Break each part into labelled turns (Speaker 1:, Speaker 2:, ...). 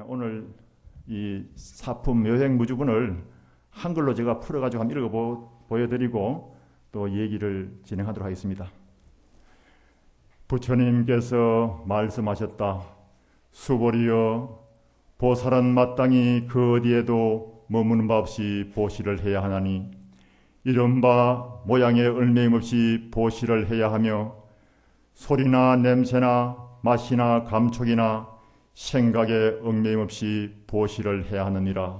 Speaker 1: 오늘 이 사품 여행무주분을 한글로 제가 풀어가지고 한번 보여드리고 또 얘기를 진행하도록 하겠습니다. 부처님께서 말씀하셨다. 수보리여, 보살은 마땅히 그 어디에도 머무는 바 없이 보시를 해야 하나니 이른바 모양의 얼매임 없이 보시를 해야 하며 소리나 냄새나 맛이나 감촉이나 생각에 얽매임 없이 보시를 해야 하느니라.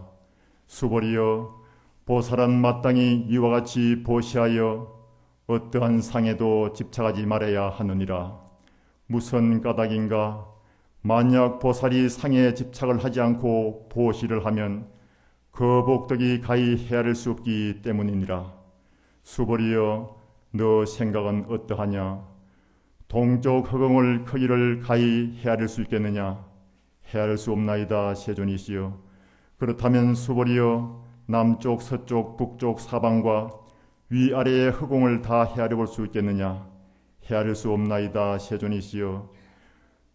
Speaker 1: 수보리여, 보살은 마땅히 이와 같이 보시하여 어떠한 상에도 집착하지 말아야 하느니라. 무슨 까닭인가? 만약 보살이 상에 집착을 하지 않고 보시를 하면 그 복덕이 가히 헤아릴 수 없기 때문이니라. 수보리여, 너 생각은 어떠하냐? 동쪽 허공을 크기를 가히 헤아릴 수 있겠느냐? 헤아릴 수 없나이다, 세존이시여. 그렇다면 수보리여, 남쪽, 서쪽, 북쪽, 사방과 위아래의 허공을 다 헤아려 볼 수 있겠느냐? 헤아릴 수 없나이다, 세존이시여.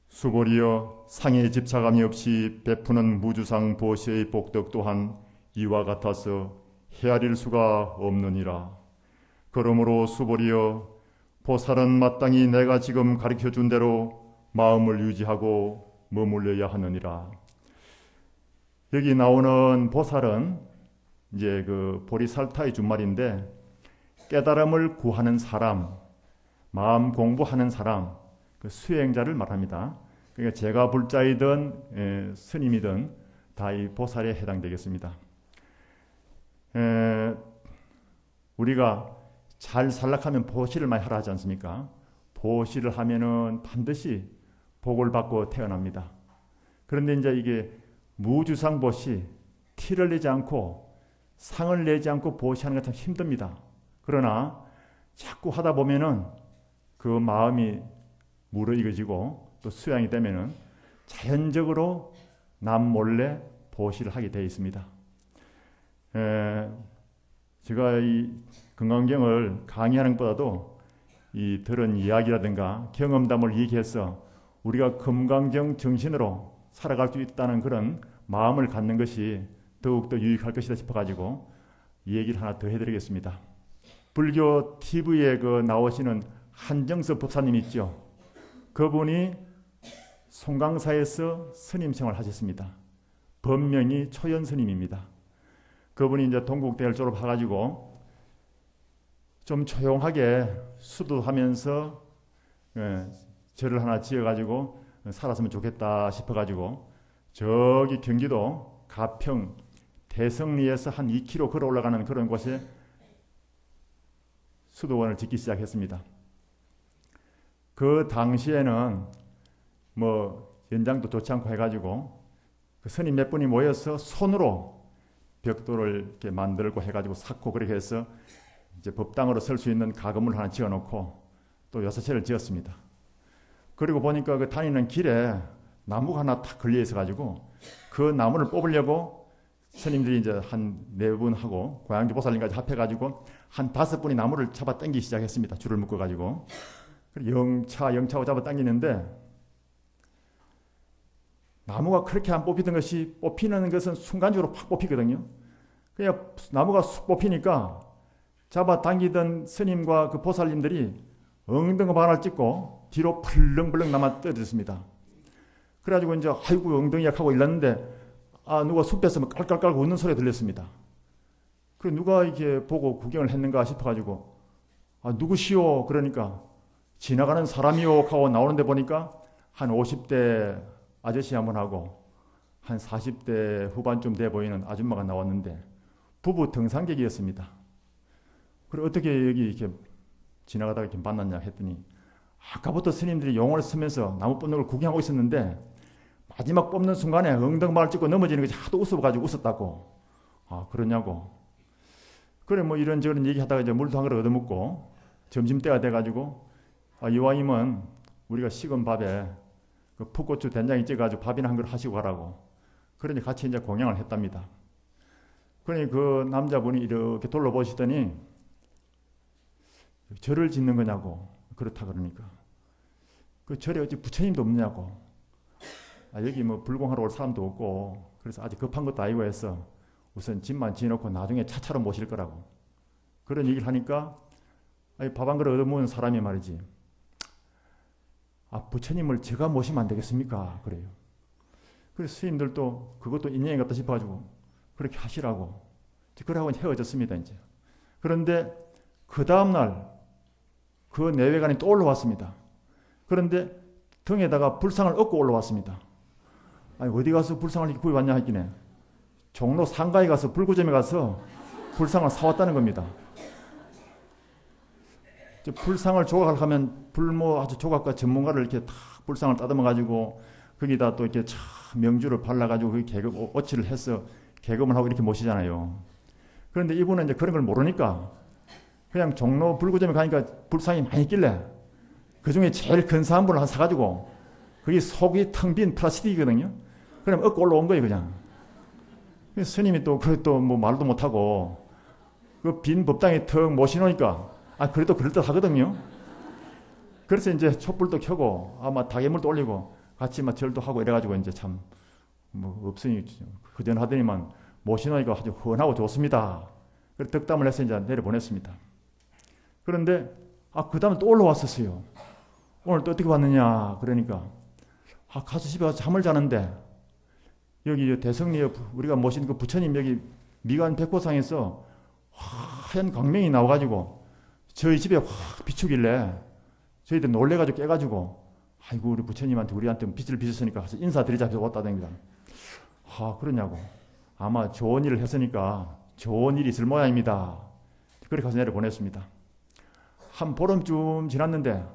Speaker 1: 수보리여, 상에 집착함이 없이 베푸는 무주상 보시의 복덕 또한 이와 같아서 헤아릴 수가 없느니라. 그러므로 수보리여, 보살은 마땅히 내가 지금 가르쳐준 대로 마음을 유지하고 머물러야 하느니라. 여기 나오는 보살은 이제 그 보리살타의 준말인데 깨달음을 구하는 사람, 마음 공부하는 사람, 그 수행자를 말합니다. 그러니까 제가 불자이든 스님이든 다 이 보살에 해당되겠습니다. 우리가 잘 살락하면 보시를 많이 하라 하지 않습니까? 보시를 하면은 반드시 복을 받고 태어납니다. 그런데 이제 이게 무주상 보시, 티를 내지 않고 상을 내지 않고 보시하는 게 참 힘듭니다. 그러나 자꾸 하다 보면은 그 마음이 무르익어지고 또 수양이 되면은 자연적으로 남 몰래 보시를 하게 되어 있습니다. 제가 이 금강경을 강의하는 것보다도 이 들은 이야기라든가 경험담을 얘기해서 우리가 금강경 정신으로 살아갈 수 있다는 그런 마음을 갖는 것이 더욱더 유익할 것이다 싶어가지고 이 얘기를 하나 더 해드리겠습니다. 불교 TV에 그 나오시는 한정섭 법사님 있죠. 그분이 송강사에서 스님 생활을 하셨습니다. 법명이 초연 스님입니다. 그분이 이제 동국대를 졸업해가지고 좀 조용하게 수도하면서 절을 하나 지어가지고 살았으면 좋겠다 싶어가지고 저기 경기도 가평 대성리에서 한 2km 걸어 올라가는 그런 곳에 수도원을 짓기 시작했습니다. 그 당시에는 뭐 연장도 좋지 않고 해가지고 그 스님 몇 분이 모여서 손으로 벽돌을 이렇게 만들고 해가지고 쌓고 그렇게 해서 이제 법당으로 설 수 있는 가건물 하나 지어놓고 또 6채를 지었습니다. 그리고 보니까 그 다니는 길에 나무가 하나 탁 걸려 있어가지고 그 나무를 뽑으려고 스님들이 이제 한 4분하고 고양주 보살님까지 합해가지고 한 5분이 나무를 잡아 당기기 시작했습니다. 줄을 묶어가지고. 영차고 잡아 당기는데 나무가 그렇게 안 뽑히던 것이 뽑히는 것은 순간적으로 팍 뽑히거든요. 그냥 나무가 쑥 뽑히니까 잡아 당기던 스님과 그 보살님들이 엉덩방아를 찍고 뒤로 펄렁펄렁 남아 떨어졌습니다. 그래가지고 이제 아이고 엉덩이야 하고 일났는데 누가 숲에서 깔깔깔 웃는 소리가 들렸습니다. 그래 누가 이렇게 보고 구경을 했는가 싶어가지고 누구시오? 그러니까 지나가는 사람이요 하고 나오는데 보니까 한 50대 아저씨 한 분 하고 한 40대 후반쯤 돼 보이는 아줌마가 나왔는데 부부 등산객이었습니다. 그래 어떻게 여기 이렇게 지나가다가 이렇게 만났냐 했더니 아까부터 스님들이 용을 쓰면서 나무 뽑는 걸 구경하고 있었는데 마지막 뽑는 순간에 엉덩방아를 찍고 넘어지는 것이 하도 웃어가지고 웃었다고. 그러냐고. 그래 뭐 이런저런 얘기하다가 이제 물도 한 그릇 얻어먹고 점심때가 돼가지고 이왕이면 우리가 식은 밥에 그 풋고추 된장이 쪄가지고 밥이나 한 그릇 하시고 가라고. 그러니 같이 이제 공양을 했답니다. 그러니 그 남자분이 이렇게 둘러보시더니 절을 짓는 거냐고. 그렇다 그러니까 그 절에 어찌 부처님도 없냐고. 여기 뭐 불공하러 올 사람도 없고 그래서 아직 급한 것도 아니고 해서 우선 집만 지어놓고 나중에 차차로 모실 거라고 그런 얘기를 하니까 밥 한 그릇 얻어먹은 사람이 말이지 부처님을 제가 모시면 안 되겠습니까? 그래요. 그래서 스님들도 그것도 인연이 같다 싶어가지고 그렇게 하시라고 그러고 헤어졌습니다. 이제. 그런데 그 다음날 그 내외관이 또 올라왔습니다. 그런데 등에다가 불상을 얻고 올라왔습니다. 어디 가서 불상을 이렇게 구해왔냐 했기네. 종로 상가에 가서 불구점에 가서 불상을 사왔다는 겁니다. 불상을 조각을 하면 불모 아주 조각가 전문가를 이렇게 탁 불상을 따듬어 가지고 거기다 또 이렇게 명주를 발라가지고 그 개금 어치를 해서 개금을 하고 이렇게 모시잖아요. 그런데 이분은 이제 그런 걸 모르니까 그냥 종로 불구점에 가니까 불상이 많이 있길래 그 중에 제일 근사한 분을 하나 사가지고 그게 속이 텅 빈 플라스틱이거든요. 그럼 얻고 올라온 거예요, 그냥. 스님이 또 뭐 말도 못하고 그 빈 법당에 턱 모시놓으니까 그래도 그럴듯 하거든요. 그래서 이제 촛불도 켜고 아마 다개물도 올리고 같이 막 절도 하고 이래가지고 이제 참 뭐 없으니 허전하더니만 모시놓으니까 아주 헌하고 좋습니다. 그래서 덕담을 해서 이제 내려보냈습니다. 그런데 그 다음에 또 올라왔었어요. 오늘 또 어떻게 왔느냐 그러니까 가서 집에 가서 잠을 자는데 여기 대성리에 우리가 모신 그 부처님 여기 미간 백호상에서 하얀 광명이 나와가지고 저희 집에 확 비추길래 저희들 놀래가지고 깨가지고 아이고 우리 부처님한테 우리한테 빚을 빚었으니까 가서 인사드리자 해서 왔다던가. 그러냐고. 아마 좋은 일을 했으니까 좋은 일이 있을 모양입니다. 그렇게 가서 내려보냈습니다. 한 보름쯤 지났는데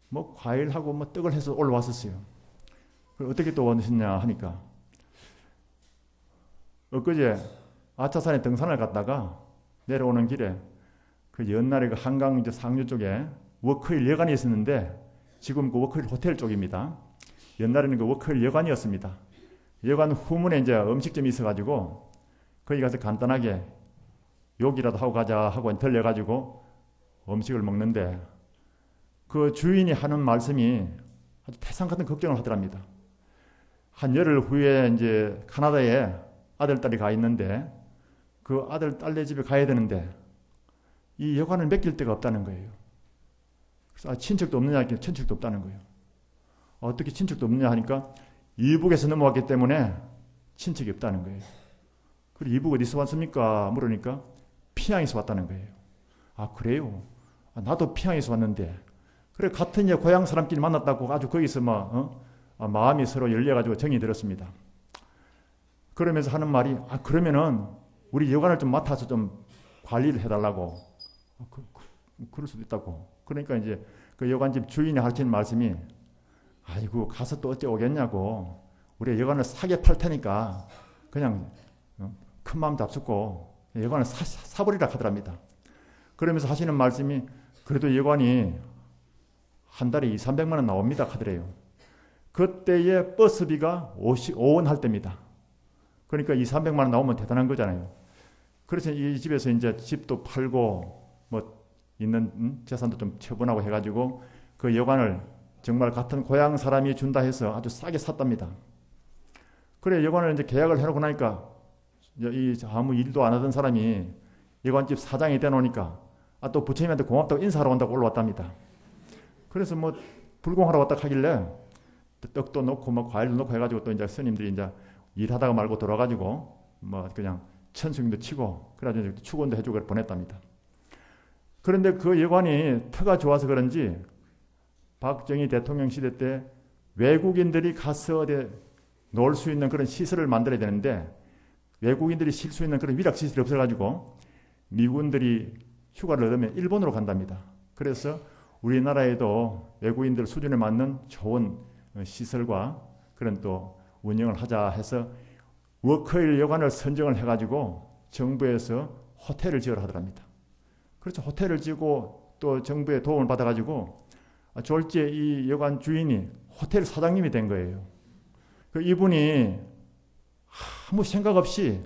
Speaker 1: 뭐 과일하고 뭐 떡을 해서 올라왔었어요. 어떻게 또 왔느냐 하니까 엊그제 아차산에 등산을 갔다가 내려오는 길에 그 옛날에 그 한강 이제 상류 쪽에 워크힐 여관이 있었는데 지금 그 워크힐 호텔 쪽입니다. 옛날에는 그 워크힐 여관이었습니다. 여관 후문에 이제 음식점이 있어가지고 거기 가서 간단하게 욕이라도 하고 가자 하고 들려가지고 음식을 먹는데 그 주인이 하는 말씀이 아주 태산 같은 걱정을 하더랍니다. 한 열흘 후에 이제 캐나다에 아들, 딸이 가 있는데 그 아들, 딸네 집에 가야 되는데 이 여관을 맡길 데가 없다는 거예요. 그래서 친척도 없느냐 하니까 친척도 없다는 거예요. 어떻게 친척도 없느냐 하니까 이북에서 넘어왔기 때문에 친척이 없다는 거예요. 그리고 이북 어디서 왔습니까? 물으니까 피양에서 왔다는 거예요. 그래요? 나도 피양에서 왔는데 그래 같은 이제 고향 사람끼리 만났다고 아주 거기서 마음이 서로 열려가지고 정이 들었습니다. 그러면서 하는 말이 그러면은 우리 여관을 좀 맡아서 좀 관리를 해달라고. 그럴 수도 있다고. 그러니까 이제 그 여관집 주인이 하시는 말씀이 아이고 가서 또 어째 오겠냐고. 우리 여관을 싸게 팔 테니까 그냥 큰 마음 잡수고 여관을 사버리라 하더랍니다. 그러면서 하시는 말씀이 그래도 여관이 한 달에 200~300만 원 나옵니다 하더래요. 그때의 버스비가 5원 할 때입니다. 그러니까 200~300만 원 나오면 대단한 거잖아요. 그래서 이 집에서 이제 집도 팔고 뭐 있는 재산도 좀 처분하고 해가지고 그 여관을 정말 같은 고향 사람이 준다 해서 아주 싸게 샀답니다. 그래 여관을 이제 계약을 해놓고 나니까 이 아무 일도 안 하던 사람이 여관집 사장이 되놓으니까 또 부처님한테 고맙다고 인사하러 온다고 올라왔답니다. 그래서 뭐 불공하러 왔다 하길래 떡도 넣고 뭐 과일도 넣고 해가지고 또 이제 스님들이 이제 일하다가 말고 돌아가지고 뭐 그냥 천승도 치고 그래가지고 축원도 해주고 보냈답니다. 그런데 그 여관이 터가 좋아서 그런지 박정희 대통령 시대 때 외국인들이 가서 놀 수 있는 그런 시설을 만들어야 되는데 외국인들이 쉴 수 있는 그런 위락 시설이 없어가지고 미군들이 휴가를 얻으면 일본으로 간답니다. 그래서 우리나라에도 외국인들 수준에 맞는 좋은 시설과 그런 또 운영을 하자 해서 워커힐 여관을 선정을 해가지고 정부에서 호텔을 지으라 하더랍니다. 그렇죠. 호텔을 지고 또 정부의 도움을 받아가지고 졸지에 이 여관 주인이 호텔 사장님이 된 거예요. 이분이 아무 생각 없이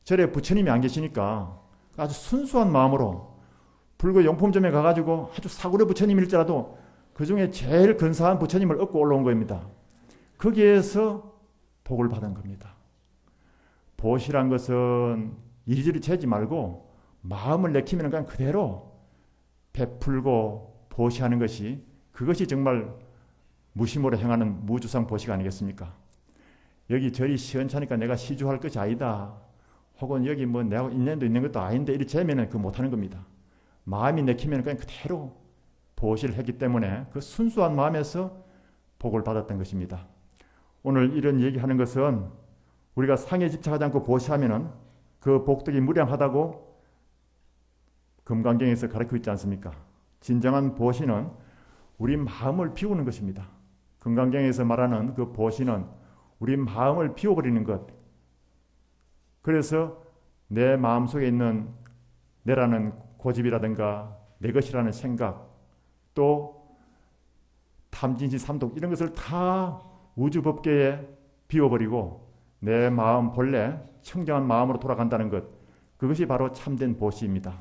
Speaker 1: 절에 부처님이 안 계시니까 아주 순수한 마음으로 불교 용품점에 가가지고 아주 사구려 부처님일지라도 그 중에 제일 근사한 부처님을 얻고 올라온 겁니다. 거기에서 복을 받은 겁니다. 보시란 것은 이리저리 재지 말고 마음을 내키면 그냥 그대로 베풀고 보시하는 것이, 그것이 정말 무심으로 행하는 무주상 보시가 아니겠습니까? 여기 절이 시원찮으니까 내가 시주할 것이 아니다. 혹은 여기 뭐 내가 인연도 있는 것도 아닌데 이리 재면은 그거 못하는 겁니다. 마음이 내키면 그냥 그대로 보시를 했기 때문에 그 순수한 마음에서 복을 받았던 것입니다. 오늘 이런 얘기하는 것은 우리가 상에 집착하지 않고 보시하면은 그 복덕이 무량하다고 금강경에서 가르치고 있지 않습니까? 진정한 보시는 우리 마음을 비우는 것입니다. 금강경에서 말하는 그 보시는 우리 마음을 비워버리는 것. 그래서 내 마음속에 있는 내라는 고집이라든가 내 것이라는 생각, 또 탐진시 삼독 이런 것을 다 우주법계에 비워버리고 내 마음 본래 청정한 마음으로 돌아간다는 것, 그것이 바로 참된 보시입니다.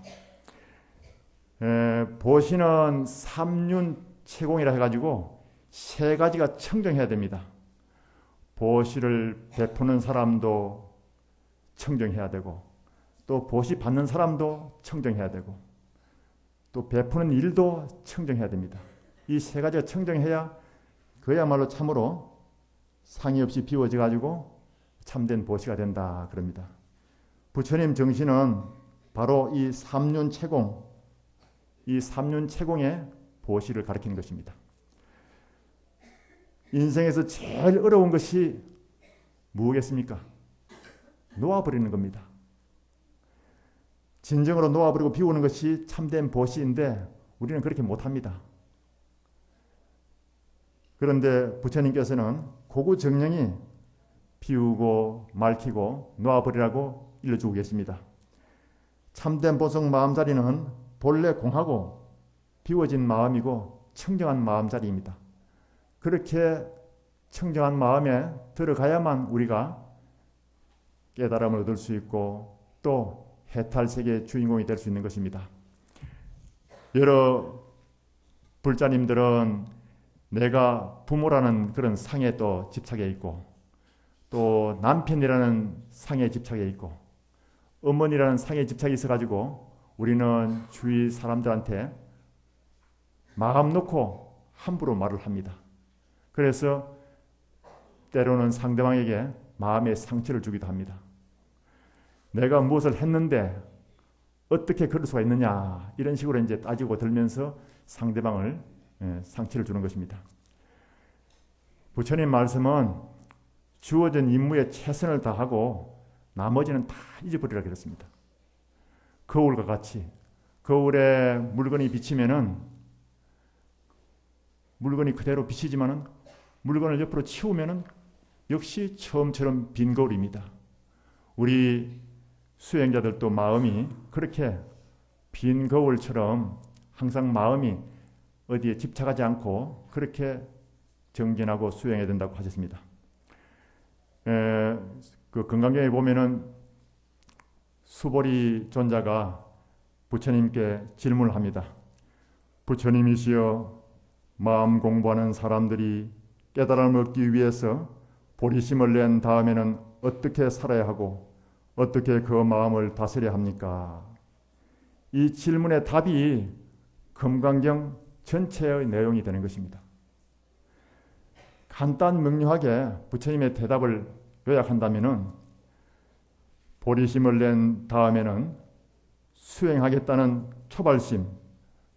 Speaker 1: 보시는 삼륜체공이라 해가지고 세 가지가 청정해야 됩니다. 보시를 베푸는 사람도 청정해야 되고, 또 보시 받는 사람도 청정해야 되고, 또 베푸는 일도 청정해야 됩니다. 이 세 가지가 청정해야 그야말로 참으로 상의 없이 비워져 가지고 참된 보시가 된다 그럽니다. 부처님 정신은 바로 이 삼륜체공, 이 삼륜체공의 보시를 가리키는 것입니다. 인생에서 제일 어려운 것이 무엇이겠습니까? 놓아버리는 겁니다. 진정으로 놓아버리고 비우는 것이 참된 보시인데 우리는 그렇게 못합니다. 그런데 부처님께서는 고구정령이 비우고 말키고 놓아버리라고 일러주고 계십니다. 참된 보성 마음자리는 본래 공하고 비워진 마음이고 청정한 마음자리입니다. 그렇게 청정한 마음에 들어가야만 우리가 깨달음을 얻을 수 있고 또 해탈세계의 주인공이 될 수 있는 것입니다. 여러 불자님들은 내가 부모라는 그런 상에 또 집착해 있고, 또 남편이라는 상에 집착해 있고, 어머니라는 상에 집착이 있어가지고 우리는 주위 사람들한테 마음 놓고 함부로 말을 합니다. 그래서 때로는 상대방에게 마음의 상처를 주기도 합니다. 내가 무엇을 했는데 어떻게 그럴 수가 있느냐, 이런 식으로 이제 따지고 들면서 상대방을 상처를 주는 것입니다. 부처님 말씀은 주어진 임무에 최선을 다하고 나머지는 다 잊어버리라 그랬습니다. 거울과 같이 거울에 물건이 비치면은 물건이 그대로 비치지만은 물건을 옆으로 치우면은 역시 처음처럼 빈 거울입니다. 우리 수행자들도 마음이 그렇게 빈 거울처럼 항상 마음이 어디에 집착하지 않고 그렇게 정진하고 수행해야 된다고 하셨습니다. 그 금강경에 보면은 수보리 존자가 부처님께 질문을 합니다. 부처님이시여, 마음 공부하는 사람들이 깨달음을 얻기 위해서 보리심을 낸 다음에는 어떻게 살아야 하고 어떻게 그 마음을 다스려야 합니까? 이 질문의 답이 금강경 전체의 내용이 되는 것입니다. 간단 명료하게 부처님의 대답을 요약한다면은 보리심을 낸 다음에는 수행하겠다는 초발심,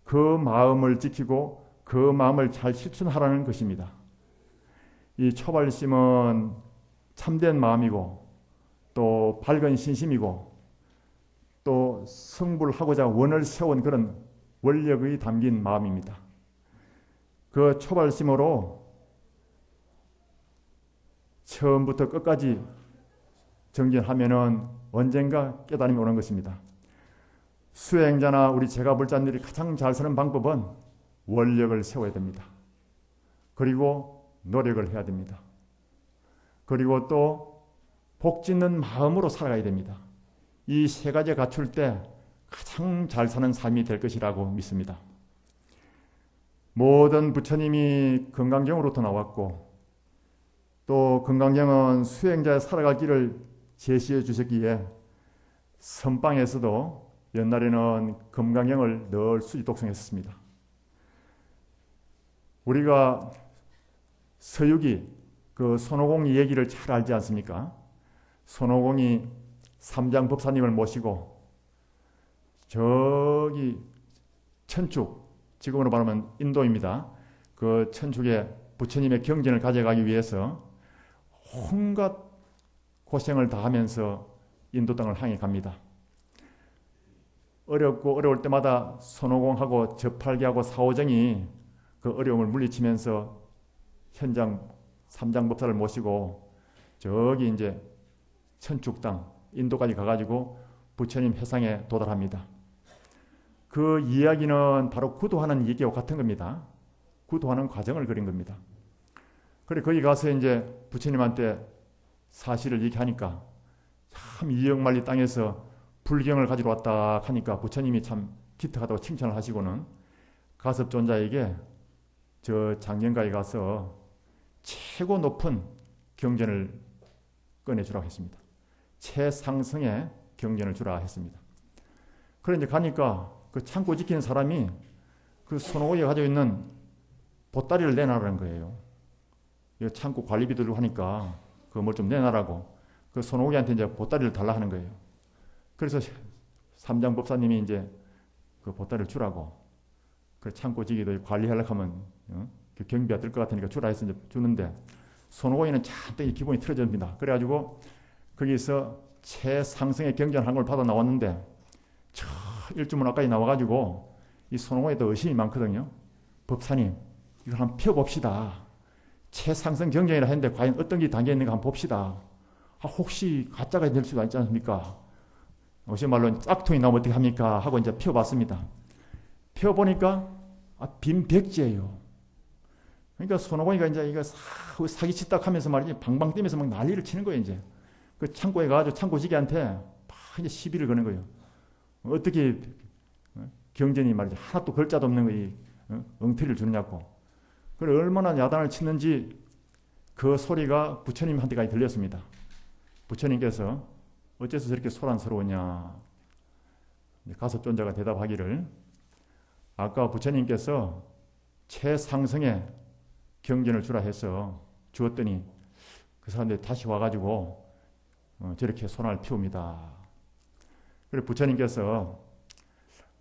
Speaker 1: 그 마음을 지키고 그 마음을 잘 실천하라는 것입니다. 이 초발심은 참된 마음이고 또 밝은 신심이고 또 성불하고자 원을 세운 그런 원력이 담긴 마음입니다. 그 초발심으로 처음부터 끝까지 정진하면은 언젠가 깨달음이 오는 것입니다. 수행자나 우리 제가불자들이 가장 잘 쓰는 방법은 원력을 세워야 됩니다. 그리고 노력을 해야 됩니다. 그리고 또 복짓는 마음으로 살아가야 됩니다. 이 세 가지 갖출 때 가장 잘 사는 삶이 될 것이라고 믿습니다. 모든 부처님이 금강경으로부터 나왔고 또 금강경은 수행자의 살아갈 길을 제시해 주셨기에 선방에서도 옛날에는 금강경을 늘 수지 독송했습니다. 우리가 서유기 그 손오공이 얘기를 잘 알지 않습니까? 손오공이 삼장법사님을 모시고 저기 천축, 지금으로 말하면 인도입니다. 그 천축에 부처님의 경전을 가져가기 위해서 온갖 고생을 다하면서 인도 땅을 향해 갑니다. 어렵고 어려울 때마다 손오공하고 저팔계하고 사오정이 그 어려움을 물리치면서 현장 삼장법사를 모시고 저기 이제 천축 땅 인도까지 가가지고 부처님 회상에 도달합니다. 그 이야기는 바로 구도하는 얘기와 같은 겁니다. 구도하는 과정을 그린 겁니다. 그래 거기 가서 이제 부처님한테 사실을 얘기하니까 참 이역만리 땅에서 불경을 가지러 왔다 하니까 부처님이 참 기특하다고 칭찬을 하시고는 가섭존자에게 저 장경가에 가서 최고 높은 경전을 꺼내주라고 했습니다. 최상승의 경전을 주라 했습니다. 그래 이제 가니까 그 창고 지키는 사람이 그 손오공이 가지고 있는 보따리를 내놔라는 거예요. 창고 관리비 들고 하니까 그걸 좀 내놔라고 그 손오공이한테 이제 보따리를 달라 하는 거예요. 그래서 삼장법사님이 이제 그 보따리를 주라고 그 창고 지기도 관리하려고 하면 그 경비가 들 것 같으니까 주라 해서 이제 주는데 손오공이는 잔뜩 기분이 틀어집니다. 그래가지고 거기서 최상승의 경전한 걸 받아 나왔는데 저 일주문 앞까지 나와가지고 이 손오공에도 의심이 많거든요. 법사님 이거 한번 펴봅시다. 최상승 경전이라 했는데 과연 어떤 게 담겨 있는가 한번 봅시다. 혹시 가짜가 될 수가 있지 않습니까? 어시 말로 짝퉁이 나오면 어떻게 합니까? 하고 이제 펴봤습니다. 펴보니까 빈 백지예요. 그러니까 손오공이가 이제 이거 사기치다 하면서 말이지 방방 뛰면서 막 난리를 치는 거예요. 이제 그 창고에 가가지고 창고지기한테 막 이제 시비를 거는 거예요. 어떻게 경전이 말이지 하나도 글자도 없는 거이 엉터리를 주느냐고. 그래 얼마나 야단을 치는지 그 소리가 부처님한테까지 들렸습니다. 부처님께서 어째서 저렇게 소란스러우냐. 가섭존자가 대답하기를 아까 부처님께서 최상승의 경전을 주라 해서 주었더니 그 사람들이 다시 와가지고 저렇게 소란을 피웁니다. 그리고 부처님께서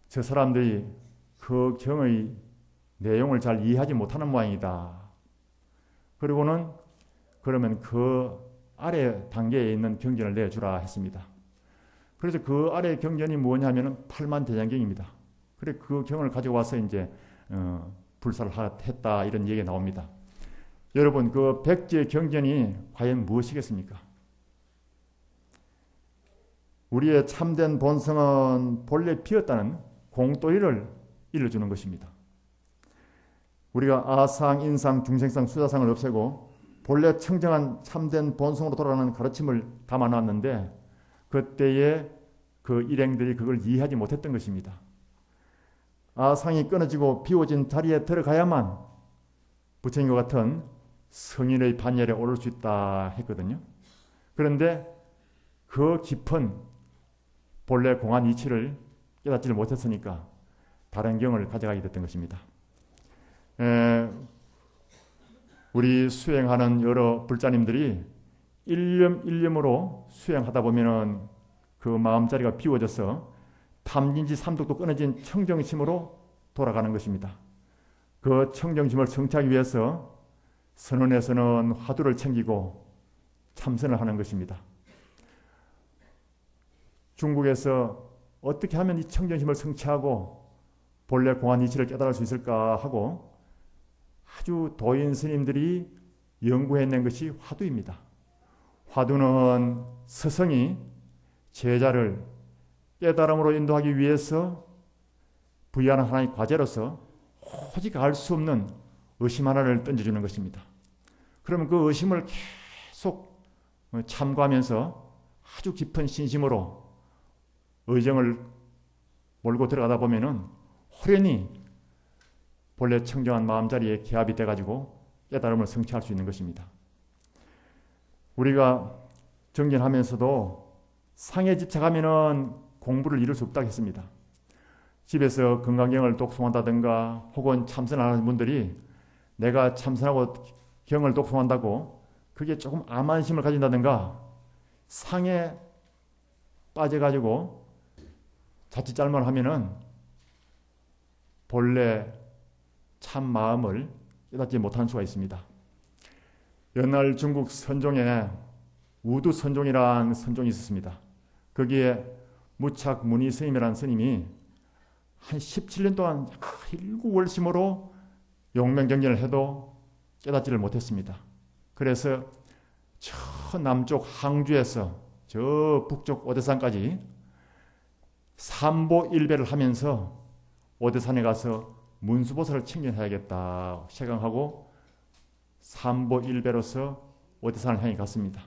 Speaker 1: 저 사람들이 그 경의 내용을 잘 이해하지 못하는 모양이다. 그리고는 그러면 그 아래 단계에 있는 경전을 내주라 했습니다. 그래서 그 아래 경전이 뭐냐면은 팔만대장경입니다. 그래 그 경을 가지고 와서 이제 불사를 했다 이런 얘기가 나옵니다. 여러분 그 백지의 경전이 과연 무엇이겠습니까? 우리의 참된 본성은 본래 비었다는 공도리를 일러주는 것입니다. 우리가 아상, 인상, 중생상, 수자상을 없애고 본래 청정한 참된 본성으로 돌아가는 가르침을 담아놨는데 그때의 그 일행들이 그걸 이해하지 못했던 것입니다. 아상이 끊어지고 비워진 자리에 들어가야만 부처님과 같은 성인의 반열에 오를 수 있다 했거든요. 그런데 그 깊은 본래 공안 이치를 깨닫지를 못했으니까 다른 경을 가져가게 됐던 것입니다. 우리 수행하는 여러 불자님들이 일념 일념으로 수행하다 보면은 그 마음자리가 비워져서 탐진지 삼독도 끊어진 청정심으로 돌아가는 것입니다. 그 청정심을 성취하기 위해서 선원에서는 화두를 챙기고 참선을 하는 것입니다. 중국에서 어떻게 하면 이 청정심을 성취하고 본래 공안 이치를 깨달을 수 있을까 하고 아주 도인 스님들이 연구해낸 것이 화두입니다. 화두는 스승이 제자를 깨달음으로 인도하기 위해서 부여하는 하나의 과제로서 오직 알 수 없는 의심 하나를 던져주는 것입니다. 그러면 그 의심을 계속 참고하면서 아주 깊은 신심으로 의정을 몰고 들어가다 보면은 호련히 본래 청정한 마음자리에 개합이 돼가지고 깨달음을 성취할 수 있는 것입니다. 우리가 정진하면서도 상에 집착하면은 공부를 이룰 수 없다고 했습니다. 집에서 건강경을 독송한다든가 혹은 참선하는 분들이 내가 참선하고 경을 독송한다고 그게 조금 암만심을 가진다든가 상에 빠져가지고 자칫 잘못하면은 본래 참 마음을 깨닫지 못하는 수가 있습니다. 옛날 중국 선종에 우두 선종이라는 선종이 있었습니다. 거기에 무착 문희 스님이라는 스님이 한 17년 동안 일구월심으로 용맹정진을 해도 깨닫지를 못했습니다. 그래서 저 남쪽 항주에서 저 북쪽 오대산까지 삼보일배를 하면서 오대산에 가서 문수보살을 청진해야겠다 생각하고 삼보일배로서 오대산을 향해 갔습니다.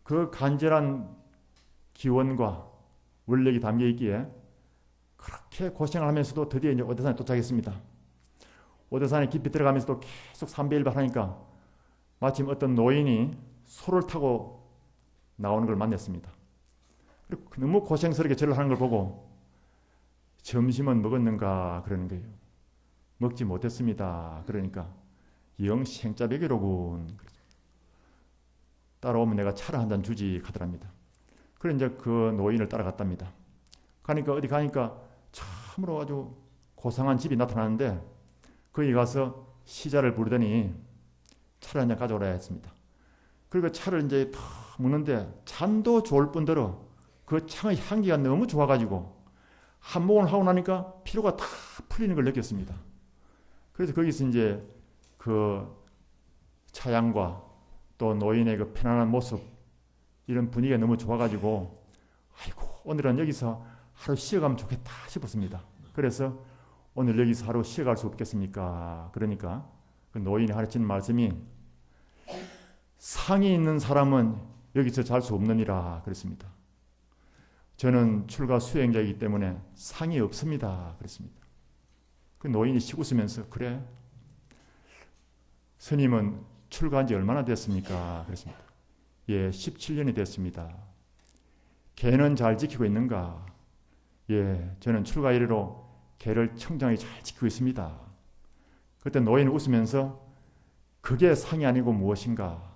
Speaker 1: 그 간절한 기원과 원력이 담겨 있기에 그렇게 고생을 하면서도 드디어 이제 오대산에 도착했습니다. 오대산에 깊이 들어가면서도 계속 삼보일배를 하니까 마침 어떤 노인이 소를 타고 나오는 걸 만났습니다. 그리고 너무 고생스럽게 절을 하는 걸 보고 점심은 먹었는가 그러는 거예요. 먹지 못했습니다. 그러니까 영 생짜배기로군. 따라오면 내가 차를 한 잔 주지 하더랍니다. 그래 이제 그 노인을 따라갔답니다. 가니까 어디 가니까 참으로 아주 고상한 집이 나타나는데 거기 가서 시자를 부르더니 차를 한 잔 가져오라 했습니다. 그리고 차를 이제 탁 먹는데 잔도 좋을 뿐더러 그 차의 향기가 너무 좋아가지고 한 모금을 하고 나니까 피로가 다 풀리는 걸 느꼈습니다. 그래서 거기서 이제 그 차향과 또 노인의 그 편안한 모습 이런 분위기가 너무 좋아가지고 아이고 오늘은 여기서 하루 쉬어가면 좋겠다 싶었습니다. 그래서 오늘 여기서 하루 쉬어갈 수 없겠습니까? 그러니까 그 노인이 하시는 말씀이 상이 있는 사람은 여기서 잘 수 없느니라 그랬습니다. 저는 출가 수행자이기 때문에 상이 없습니다 그랬습니다. 그 노인이 웃으면서 그래 스님은 출가한 지 얼마나 됐습니까? 그랬습니다. 예, 17년이 됐습니다. 개는 잘 지키고 있는가? 예, 저는 출가 이래로 개를 청정하게 잘 지키고 있습니다. 그때 노인은 웃으면서 그게 상이 아니고 무엇인가?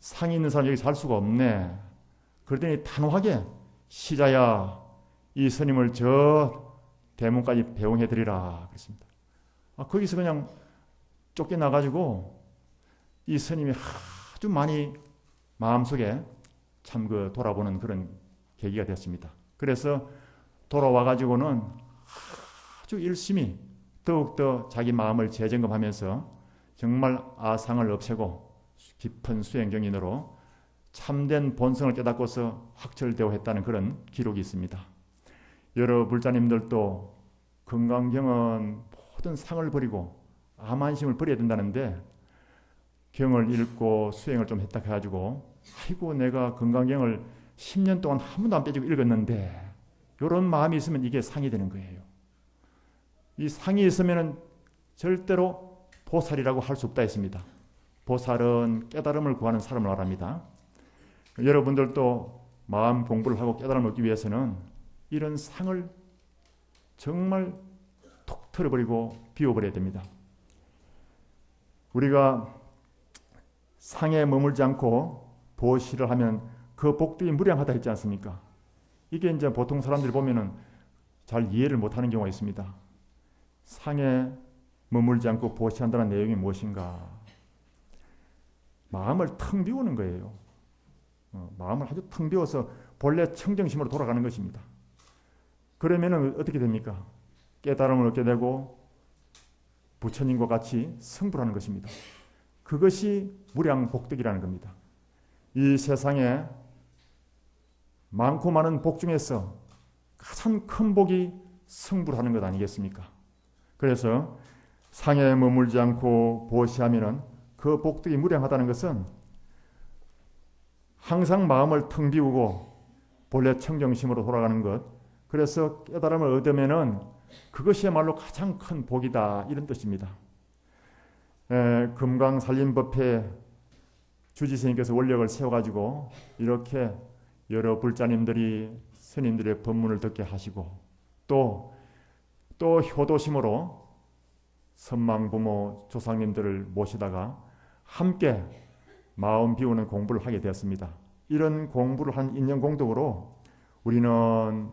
Speaker 1: 상이 있는 사람 여기 살 수가 없네. 그러더니 단호하게 시자야 이 스님을 저 대문까지 배웅해드리라 그랬습니다. 거기서 그냥 쫓겨나가지고 이 스님이 아주 많이 마음속에 참 그 돌아보는 그런 계기가 됐습니다. 그래서 돌아와가지고는 아주 열심히 더욱더 자기 마음을 재점검하면서 정말 아상을 없애고 깊은 수행정인으로 참된 본성을 깨닫고서 확철되어 했다는 그런 기록이 있습니다. 여러 불자님들도 건강경은 모든 상을 버리고 암안심을 버려야 된다는데 경을 읽고 수행을 좀 했다 해가지고 아이고 내가 건강경을 10년 동안 한 번도 안 빼지고 읽었는데 이런 마음이 있으면 이게 상이 되는 거예요. 이 상이 있으면 절대로 보살이라고 할 수 없다 했습니다. 보살은 깨달음을 구하는 사람을 말합니다. 여러분들도 마음 공부를 하고 깨달음을 얻기 위해서는 이런 상을 정말 톡 털어버리고 비워버려야 됩니다. 우리가 상에 머물지 않고 보시를 하면 그 복덕이 무량하다 했지 않습니까? 이게 이제 보통 사람들이 보면은 잘 이해를 못하는 경우가 있습니다. 상에 머물지 않고 보시한다는 내용이 무엇인가? 마음을 텅 비우는 거예요. 마음을 아주 텅 비워서 본래 청정심으로 돌아가는 것입니다. 그러면은 어떻게 됩니까? 깨달음을 얻게 되고 부처님과 같이 성불하는 것입니다. 그것이 무량복덕이라는 겁니다. 이 세상에 많고 많은 복 중에서 가장 큰 복이 성불하는 것 아니겠습니까? 그래서 상에 머물지 않고 보시하면은 그 복덕이 무량하다는 것은 항상 마음을 텅 비우고 본래 청정심으로 돌아가는 것, 그래서 깨달음을 얻으면은 그것이야말로 가장 큰 복이다 이런 뜻입니다. 금강산림법회 주지스님께서 원력을 세워가지고 이렇게 여러 불자님들이 스님들의 법문을 듣게 하시고 또 효도심으로 선망부모 조상님들을 모시다가 함께 마음 비우는 공부를 하게 되었습니다. 이런 공부를 한 인연공덕으로 우리는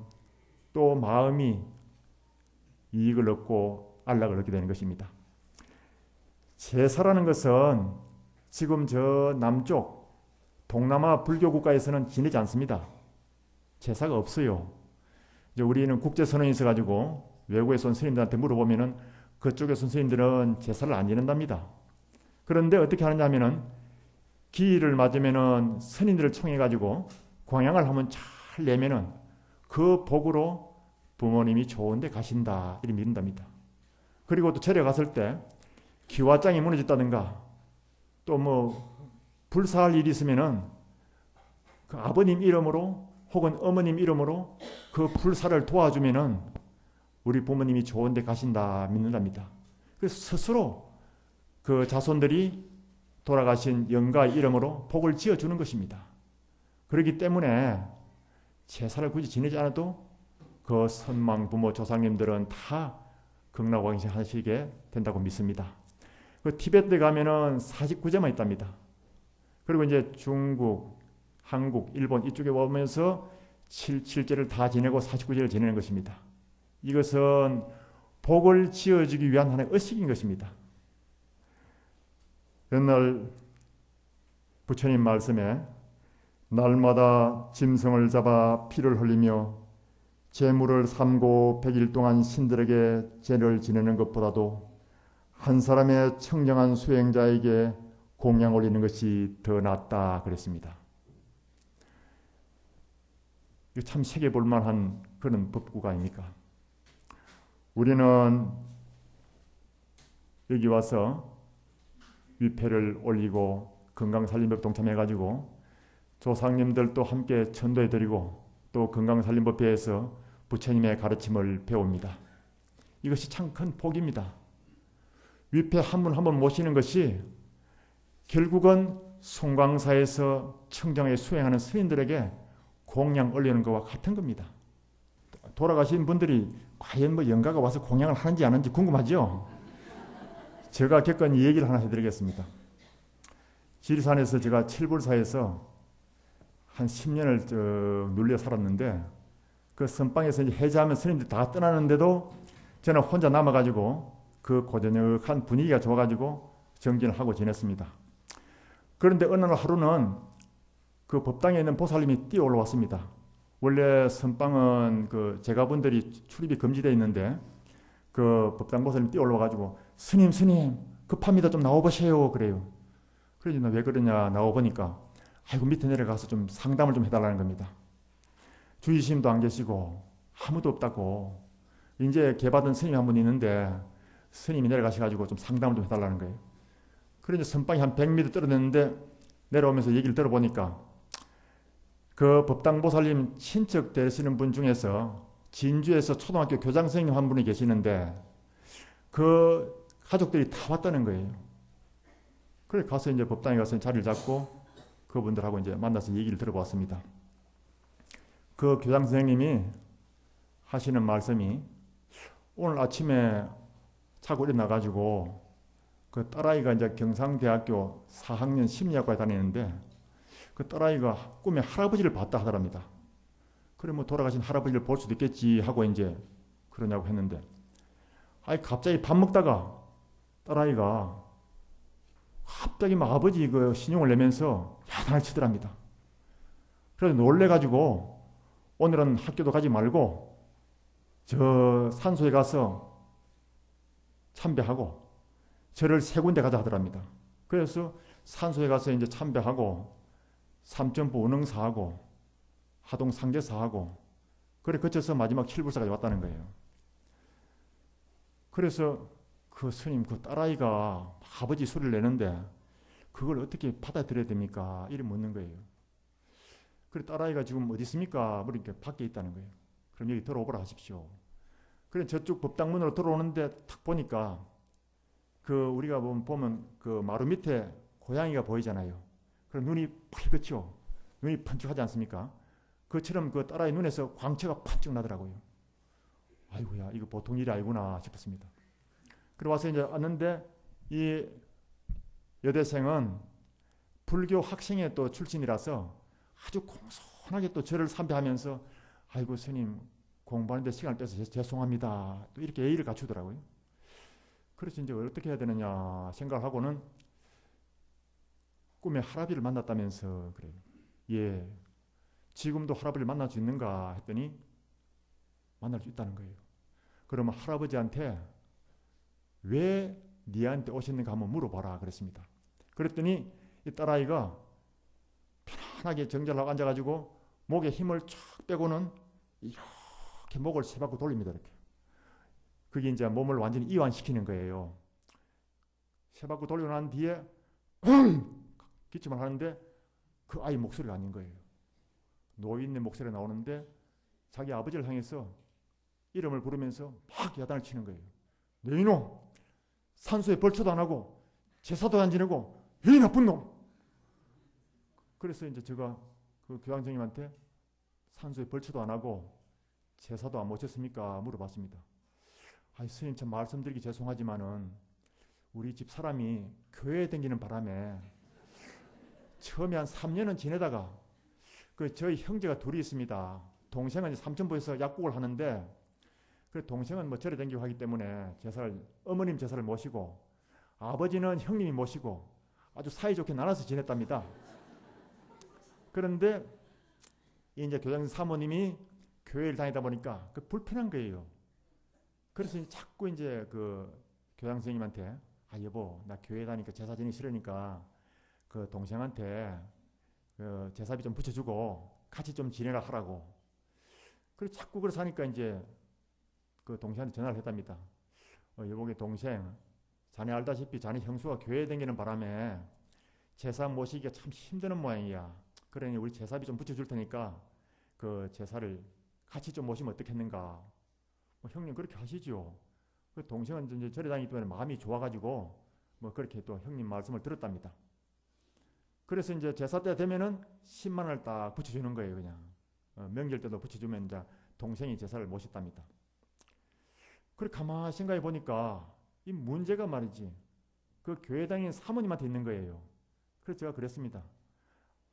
Speaker 1: 또 마음이 이익을 얻고 안락을 얻게 되는 것입니다. 제사라는 것은 지금 저 남쪽 동남아 불교 국가에서는 지내지 않습니다. 제사가 없어요. 이제 우리는 국제선언이 있어가지고 외국에서 온 스님들한테 물어보면은 그쪽의 선생님들은 제사를 안 지낸답니다. 그런데 어떻게 하느냐 하면은 기일을 맞으면은 스님들을 청해가지고 광양을 한번 잘 내면은 그 복으로 부모님이 좋은데 가신다 이렇게 믿는답니다. 그리고 또 절에 갔을 때 기와장이 무너졌다든가 또 뭐 불사할 일이 있으면은 그 아버님 이름으로 혹은 어머님 이름으로 그 불사를 도와주면은 우리 부모님이 좋은데 가신다 믿는답니다. 그래서 스스로 그 자손들이 돌아가신 영가 이름으로 복을 지어주는 것입니다. 그렇기 때문에 제사를 굳이 지내지 않아도 그 선망 부모 조상님들은 다 극락왕생하시게 된다고 믿습니다. 그 티베트에 가면은 49제만 있답니다. 그리고 이제 중국, 한국, 일본 이쪽에 오면서 7제를 다 지내고 49제를 지내는 것입니다. 이것은 복을 지어주기 위한 하나의 의식인 것입니다. 옛날 부처님 말씀에 날마다 짐승을 잡아 피를 흘리며 제물을 삼고 100일 동안 신들에게 제를 지내는 것보다도 한 사람의 청정한 수행자에게 공양 올리는 것이 더 낫다 그랬습니다. 이거 참 새겨볼 만한 그런 법구가 아닙니까? 우리는 여기 와서 위패를 올리고 건강살림법 동참해가지고 조상님들도 함께 전도해드리고 또 건강살림법회에서 부처님의 가르침을 배웁니다. 이것이 참 큰 복입니다. 위패 한 분 한 분 모시는 것이 결국은 송광사에서 청정에 수행하는 스님들에게 공양 올리는 것과 같은 겁니다. 돌아가신 분들이 과연 뭐 영가가 와서 공양을 하는지 안 하는지 궁금하죠? 제가 겪은 이 얘기를 하나 해드리겠습니다. 지리산에서 제가 칠불사에서 한 10년을 눌려 살았는데 그 선방에서 이제 해제하면 스님들 다 떠나는데도 저는 혼자 남아가지고 그 고저녁한 분위기가 좋아가지고 정진을 하고 지냈습니다. 그런데 어느 날 하루는 그 법당에 있는 보살님이 뛰어 올라왔습니다. 원래 선방은 그 제가분들이 출입이 금지되어 있는데 그 법당 보살님이 뛰어 올라와가지고 스님 급합니다. 좀 나와보세요. 그래요. 그래서 나 왜 그러냐 나와보니까 아이고 밑에 내려가서 좀 상담을 좀 해달라는 겁니다. 주의심도 안 계시고 아무도 없다고 이제 개받은 스님이 한 분 있는데 스님이 내려가셔가지고 좀 상담을 좀 해달라는 거예요. 그래서 선방이 한 100m 떨어졌는데 내려오면서 얘기를 들어보니까 그 법당보살님 친척 되시는 분 중에서 진주에서 초등학교 교장 선생님 한 분이 계시는데 그 가족들이 다 왔다는 거예요. 그래 가서 이제 법당에 가서 자리를 잡고 그분들하고 이제 만나서 얘기를 들어보았습니다. 그 교장 선생님이 하시는 말씀이 오늘 아침에 자고 일어나가지고 그 딸아이가 이제 경상대학교 4학년 심리학과에 다니는데 그 딸아이가 꿈에 할아버지를 봤다 하더랍니다. 그래 뭐 돌아가신 할아버지를 볼 수도 있겠지 하고 이제 그러냐고 했는데 아이 갑자기 밥 먹다가 딸아이가 갑자기 막 아버지 그 신용을 내면서 야단을 치더랍니다. 그래서 놀래가지고 오늘은 학교도 가지 말고 저 산소에 가서 참배하고 절을 3군데 가자 하더랍니다. 그래서 산소에 가서 이제 참배하고 삼점부 운흥사하고 하동 상제사하고 그래 거쳐서 마지막 칠불사까지 왔다는 거예요. 그래서 그 스님 그 딸아이가 아버지 소리를 내는데 그걸 어떻게 받아들여야 됩니까? 이렇게 묻는 거예요. 그래 딸아이가 지금 어디 있습니까? 그러니까 밖에 있다는 거예요. 그럼 여기 들어오보라 하십시오. 그래 저쪽 법당문으로 들어오는데 탁 보니까 그 우리가 보면 그 마루 밑에 고양이가 보이잖아요. 그럼 눈이 빨갛죠. 눈이 번쩍하지 않습니까? 그처럼 그 딸아이 눈에서 광채가 번쩍 나더라고요. 아이고야, 이거 보통 일이 아니구나 싶었습니다. 그리고 와서 이제 왔는데 이 여대생은 불교 학생의 또 출신이라서 아주 공손하게 또 저를 삼배하면서 아이고 스님 공부하는데 시간을 빼서 죄송합니다. 또 이렇게 예의를 갖추더라고요. 그래서 이제 어떻게 해야 되느냐 생각을 하고는 꿈에 할아비를 만났다면서 그래요. 예, 지금도 할아버지를 만날 수 있는가 했더니 만날 수 있다는 거예요. 그러면 할아버지한테 왜 니한테 오셨는가 한번 물어봐라 그랬습니다. 그랬더니 이 딸아이가 편안하게 정절하고 앉아가지고 목에 힘을 쫙 빼고는 이렇게 목을 세 바퀴 돌립니다. 이렇게. 그게 이제 몸을 완전히 이완시키는 거예요. 세 바퀴 돌리고 난 뒤에 기침을 하는데 그 아이 목소리가 아닌 거예요. 노인의 목소리가 나오는데 자기 아버지를 향해서 이름을 부르면서 막 야단을 치는 거예요. 너 이놈! 산소에 벌초도 안 하고 제사도 안 지내고 이 나쁜 놈! 그래서 이제 제가 그 교황선생님한테 산소에 벌초도 안 하고 제사도 안 모셨습니까? 물어봤습니다. 아이 스님 참 말씀드리기 죄송하지만은 우리 집 사람이 교회에 다니는 바람에 처음에 한 3년은 지내다가 그 저희 형제가 둘이 있습니다. 동생은 이제 삼천포에서 약국을 하는데 그 동생은 뭐 절에 다니고 하기 때문에 어머님 제사를 모시고 아버지는 형님이 모시고 아주 사이좋게 나눠서 지냈답니다. 그런데 이제 교장 사모님이 교회를 다니다 보니까 그 불편한 거예요. 그래서 이제 자꾸 이제 그 교장 선생님한테 아 여보 나 교회 다니니까 제사 지내기 싫으니까 그 동생한테 그 제사비 좀 붙여주고 같이 좀 지내라 하라고. 그래서 자꾸 그래서 하니까 이제 그 동생한테 전화를 했답니다. 여보게 동생 자네 알다시피 자네 형수가 교회에 다니는 바람에 제사 모시기가 참 힘드는 모양이야. 그러니 우리 제사비 좀 붙여줄 테니까 그 제사를 같이 좀 모시면 어떻겠는가. 형님 그렇게 하시죠. 그 동생은 이제 절에 다니기 때문에 마음이 좋아가지고 뭐 그렇게 또 형님 말씀을 들었답니다. 그래서 이제 제사 때 되면은 10만 원을 딱 붙여주는 거예요, 그냥. 명절 때도 붙여주면 이제 동생이 제사를 모셨답니다. 그래 가만히 생각해 보니까 이 문제가 말이지 그 교회 다니는 사모님한테 있는 거예요. 그래서 제가 그랬습니다.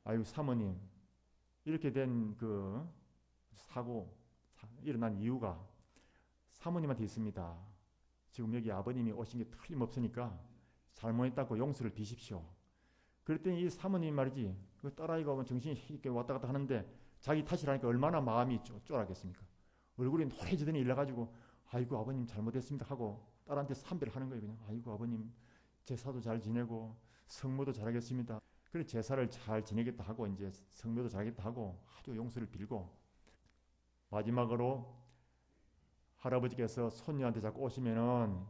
Speaker 1: 아유 사모님 이렇게 된 그 사고 일어난 이유가 사모님한테 있습니다. 지금 여기 아버님이 오신 게 틀림없으니까 잘못했다고 용서를 비십시오. 그랬더니 이 사모님 말이지 그 딸아이가 정신이 이렇게 왔다 갔다 하는데 자기 탓이라니까 얼마나 마음이 쫄았겠습니까. 얼굴이 노래지더니 일러가지고 아이고 아버님 잘못했습니다 하고 딸한테 삼배를 하는 거예요. 그냥 아이고 아버님 제사도 잘 지내고 성모도 잘하겠습니다. 그래 제사를 잘 지내겠다 하고 이제 성묘도 잘하겠다 하고 아주 용서를 빌고 마지막으로 할아버지께서 손녀한테 자꾸 오시면은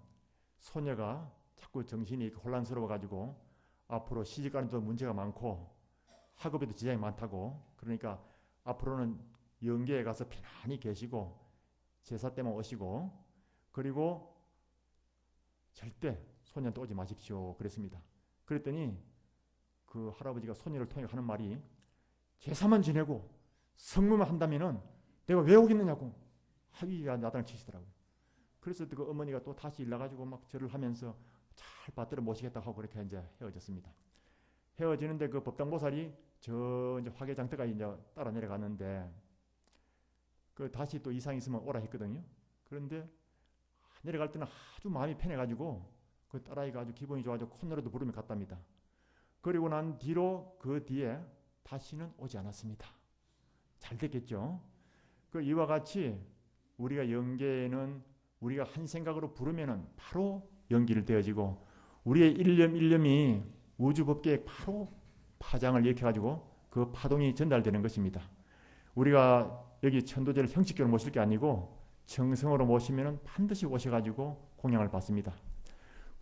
Speaker 1: 손녀가 자꾸 정신이 혼란스러워 가지고 앞으로 시집가는데도 문제가 많고 학업에도 지장이 많다고 그러니까 앞으로는 영계에 가서 편안히 계시고 제사 때만 오시고 그리고 절대 손녀한테 오지 마십시오 그랬습니다. 그랬더니 그 할아버지가 손녀를 통해 하는 말이 제사만 지내고 성묘만 한다면은 내가 왜 오겠느냐고 합의가 야단을 치시더라고요. 그래서 그 어머니가 또 다시 일나가지고 막 절을 하면서 잘 받들어 모시겠다고 하고 그렇게 이제 헤어졌습니다. 헤어지는데 그 법당보살이 저 이제 화개장터가 이제 따라 내려갔는데 그 다시 또 이상 있으면 오라 했거든요. 그런데 내려갈 때는 아주 마음이 편해가지고 그 딸아이가 아주 기분이 좋아져 콧노래도 부르며 갔답니다. 그리고 난 뒤로 그 뒤에 다시는 오지 않았습니다. 잘 됐겠죠. 그 이와 같이 우리가 영계에는 우리가 한 생각으로 부르면은 바로 연결되어지고 우리의 일념 일념이 우주법계에 바로 파장을 일으켜가지고 그 파동이 전달되는 것입니다. 우리가 여기 천도제를 형식적으로 모실 게 아니고 정성으로 모시면은 반드시 오셔가지고 공양을 받습니다.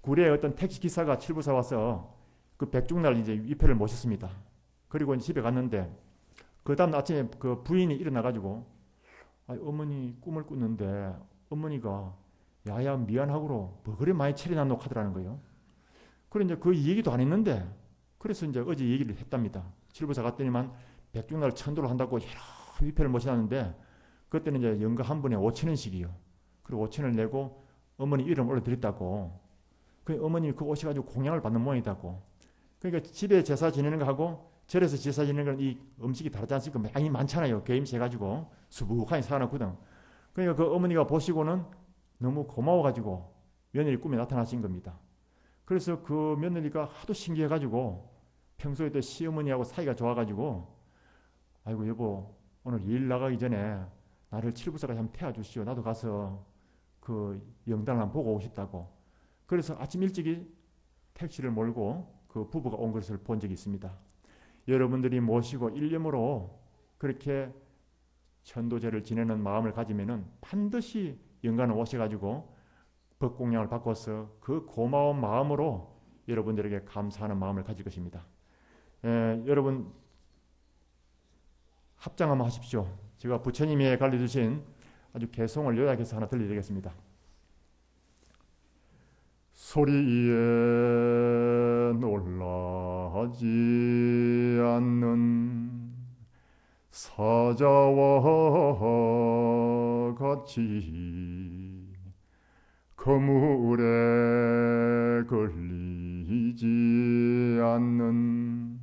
Speaker 1: 구례에 어떤 택시기사가 칠부사 와서 그 백중날 이제 위패를 모셨습니다. 그리고 이제 집에 갔는데 그 다음 아침에 그 부인이 일어나가지고 어머니 꿈을 꾸는데 어머니가 야야 미안하고로 뭐 그래 많이 체리난 녹하더라는 거예요. 그래 이제 그 얘기도 안 했는데 그래서 이제 어제 얘기를 했답니다. 칠부사 갔더니만 백중날 천도를 한다고 여러 위패를 모셔놨는데 그때는 이제 연가 한 분에 5,000원씩이요. 그리고 5,000원을 내고 어머니 이름 올려드렸다고. 그 어머님이 그거 오셔가지고 공양을 받는 모양이다고. 그러니까 집에 제사 지내는 거 하고 절에서 제사 지내는 건 이 음식이 다르지 않습니까? 많이 많잖아요. 게임세 가지고 수북하게 사놓거든. 그러니까 그 어머니가 보시고는 너무 고마워가지고 며느리 꿈에 나타나신 겁니다. 그래서 그 며느리가 하도 신기해가지고 평소에 또 시어머니하고 사이가 좋아가지고 아이고 여보 오늘 일 나가기 전에 나를 칠부사까지 한번 태워주시오. 나도 가서 그 영단을 한번 보고 오고 싶다고. 그래서 아침 일찍이 택시를 몰고 그 부부가 온 것을 본 적이 있습니다. 여러분들이 모시고 일념으로 그렇게 천도제를 지내는 마음을 가지면은 반드시 영가는 오셔가지고 법공양을 바꿔서 그 고마운 마음으로 여러분들에게 감사하는 마음을 가질 것입니다. 여러분 합장 한번 하십시오. 제가 부처님이 가르쳐주신 아주 개송을 요약해서 하나 들려드리겠습니다. 소리에 놀라지 않는 사자와 같이 그물에 걸리지 않는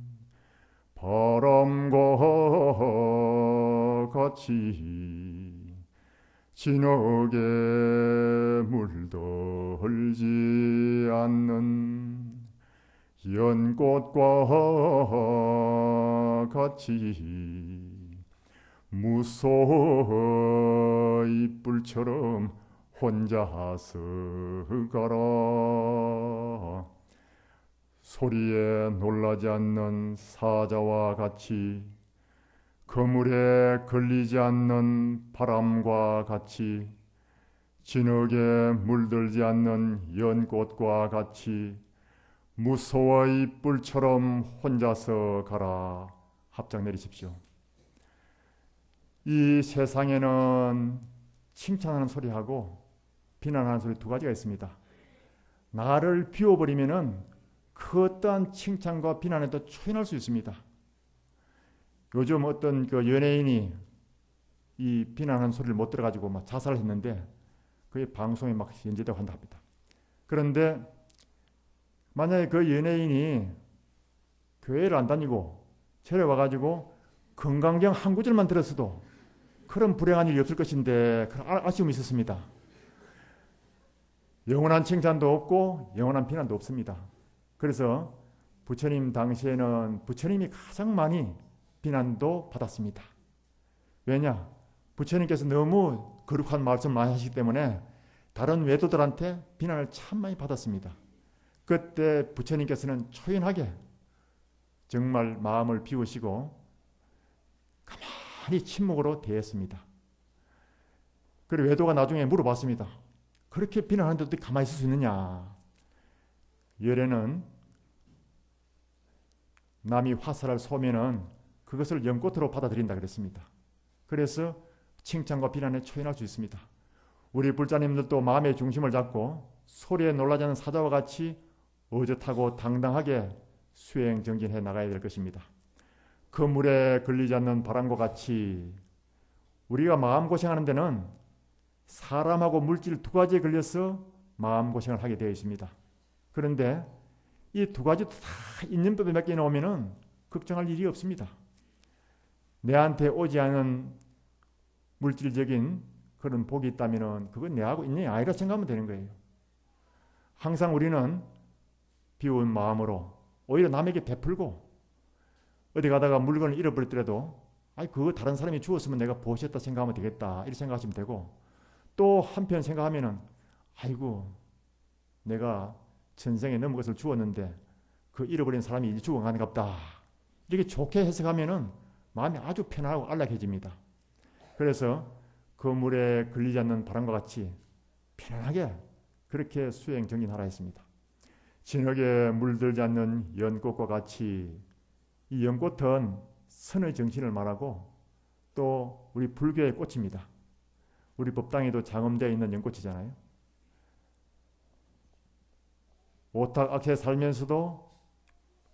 Speaker 1: 바람과 같이 진흙에 물들지 않는 연꽃과 같이 무소의 뿔처럼 혼자서 가라. 소리에 놀라지 않는 사자와 같이 그물에 걸리지 않는 바람과 같이 진흙에 물들지 않는 연꽃과 같이 무소의 뿔처럼 혼자서 가라. 합장 내리십시오. 이 세상에는 칭찬하는 소리하고 비난하는 소리 두 가지가 있습니다. 나를 비워버리면은 그 어떠한 칭찬과 비난에도 초인할 수 있습니다. 요즘 어떤 그 연예인이 이 비난하는 소리를 못 들어가지고 막 자살을 했는데 그게 방송에 막 연재되고 한다 합니다. 그런데 만약에 그 연예인이 교회를 안 다니고 절에 와가지고 건강경 한 구절만 들었어도 그런 불행한 일이 없을 것인데 그런 아쉬움이 있었습니다. 영원한 칭찬도 없고 영원한 비난도 없습니다. 그래서 부처님 당시에는 부처님이 가장 많이 비난도 받았습니다. 왜냐? 부처님께서 너무 거룩한 말씀을 많이 하시기 때문에 다른 외도들한테 비난을 참 많이 받았습니다. 그때 부처님께서는 초연하게 정말 마음을 비우시고 가만히 침묵으로 대했습니다. 그리고 외도가 나중에 물어봤습니다. 그렇게 비난하는데 어떻게 가만히 있을 수 있느냐? 열애는 남이 화살을 쏘면은 그것을 연꽃으로 받아들인다 그랬습니다. 그래서 칭찬과 비난에 초연할 수 있습니다. 우리 불자님들도 마음의 중심을 잡고 소리에 놀라지 않는 사자와 같이 의젓하고 당당하게 수행 정진해 나가야 될 것입니다. 그 물에 걸리지 않는 바람과 같이 우리가 마음고생하는 데는 사람하고 물질 두 가지에 걸려서 마음고생을 하게 되어 있습니다. 그런데 이 두 가지도 다 인연법에 맡겨 놓으면 걱정할 일이 없습니다. 내한테 오지 않은 물질적인 그런 복이 있다면 그건 내하고 인연이 아니라 생각하면 되는 거예요. 항상 우리는 비운 마음으로 오히려 남에게 베풀고 어디 가다가 물건을 잃어버렸더라도 그거 다른 사람이 주었으면 내가 보셨다 생각하면 되겠다 이렇게 생각하시면 되고 또 한편 생각하면은 아이고 내가 전생에 넘은 것을 주었는데 그 잃어버린 사람이 이제 죽어가는갑다 이렇게 좋게 해석하면은 마음이 아주 편안하고 안락해집니다. 그래서 그 물에 걸리지 않는 바람과 같이 편안하게 그렇게 수행 정진하라 했습니다. 진흙에 물들지 않는 연꽃과 같이 이 연꽃은 선의 정신을 말하고 또 우리 불교의 꽃입니다. 우리 법당에도 장엄되어 있는 연꽃이잖아요. 오탁악세 살면서도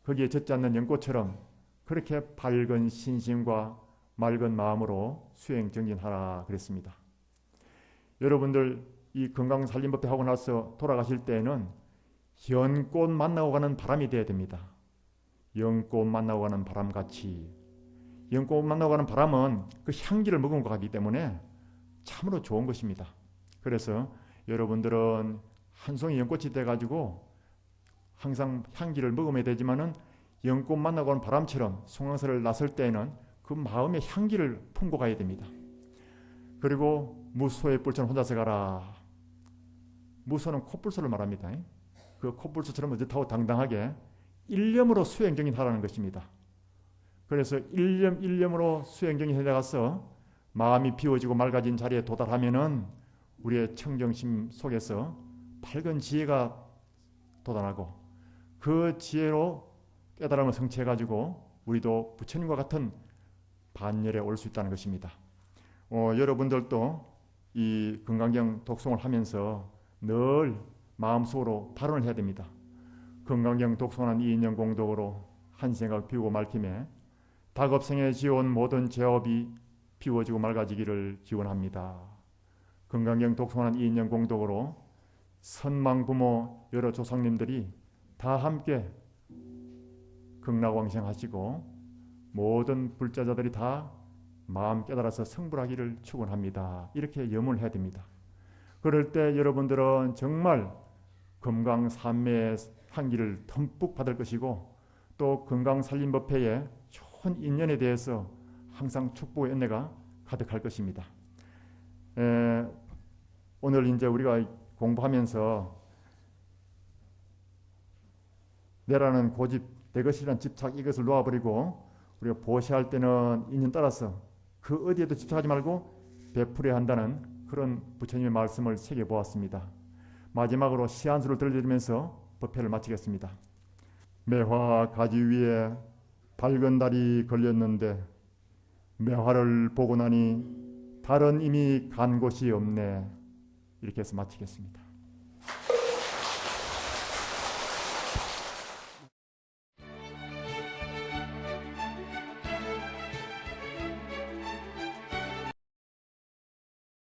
Speaker 1: 거기에 젖지 않는 연꽃처럼 그렇게 밝은 신심과 맑은 마음으로 수행 정진하라 그랬습니다. 여러분들 이 건강살림법회 하고 나서 돌아가실 때에는 연꽃 만나고 가는 바람이 되어야 됩니다. 연꽃 만나고 가는 바람같이. 연꽃 만나고 가는 바람은 그 향기를 머금고 가기 때문에 참으로 좋은 것입니다. 그래서 여러분들은 한 송이 연꽃이 돼가지고 항상 향기를 머금어야 되지만은 연꽃 만나고 가는 바람처럼 송황설을 나설 때에는 그 마음의 향기를 품고 가야 됩니다. 그리고 무소의 뿔처럼 혼자서 가라. 무소는 콧불소를 말합니다. 그 콧불소처럼 어긋하고 당당하게 일념으로 수행정진하라는 것입니다. 그래서 일념으로 수행정진해 나가서 마음이 비워지고 맑아진 자리에 도달하면은 우리의 청정심 속에서 밝은 지혜가 돋아나고 그 지혜로 깨달음을 성취해가지고 우리도 부처님과 같은 반열에 올 수 있다는 것입니다. 여러분들도 이 건강경 독송을 하면서 늘 마음속으로 발언을 해야 됩니다. 건강경 독송하는 이인영 공덕으로 한 생각 비우고 맑힘에 다급생에 지어온 모든 죄업이 비워지고 맑아지기를 기원합니다. 건강경 독송하는 이인영 공덕으로 선망 부모 여러 조상님들이 다 함께 극락왕생하시고 모든 불자자들이 다 마음 깨달아서 성불하기를 축원합니다. 이렇게 염원을 해야 됩니다. 그럴 때 여러분들은 정말 금강산매의 향기를 듬뿍 받을 것이고 또 건강살림법회의 좋은 인연에 대해서 항상 축복의 은혜가 가득할 것입니다. 오늘 이제 우리가 공부하면서 내라는 고집, 내 것이란 집착 이것을 놓아버리고 우리가 보시할 때는 인연 따라서 그 어디에도 집착하지 말고 베풀어야 한다는 그런 부처님의 말씀을 새겨보았습니다. 마지막으로 시 한 수를 들려드리면서 법회를 마치겠습니다. 매화 가지 위에 밝은 달이 걸렸는데 매화를 보고 나니 달은 이미 간 곳이 없네. 이렇게 해서 마치겠습니다.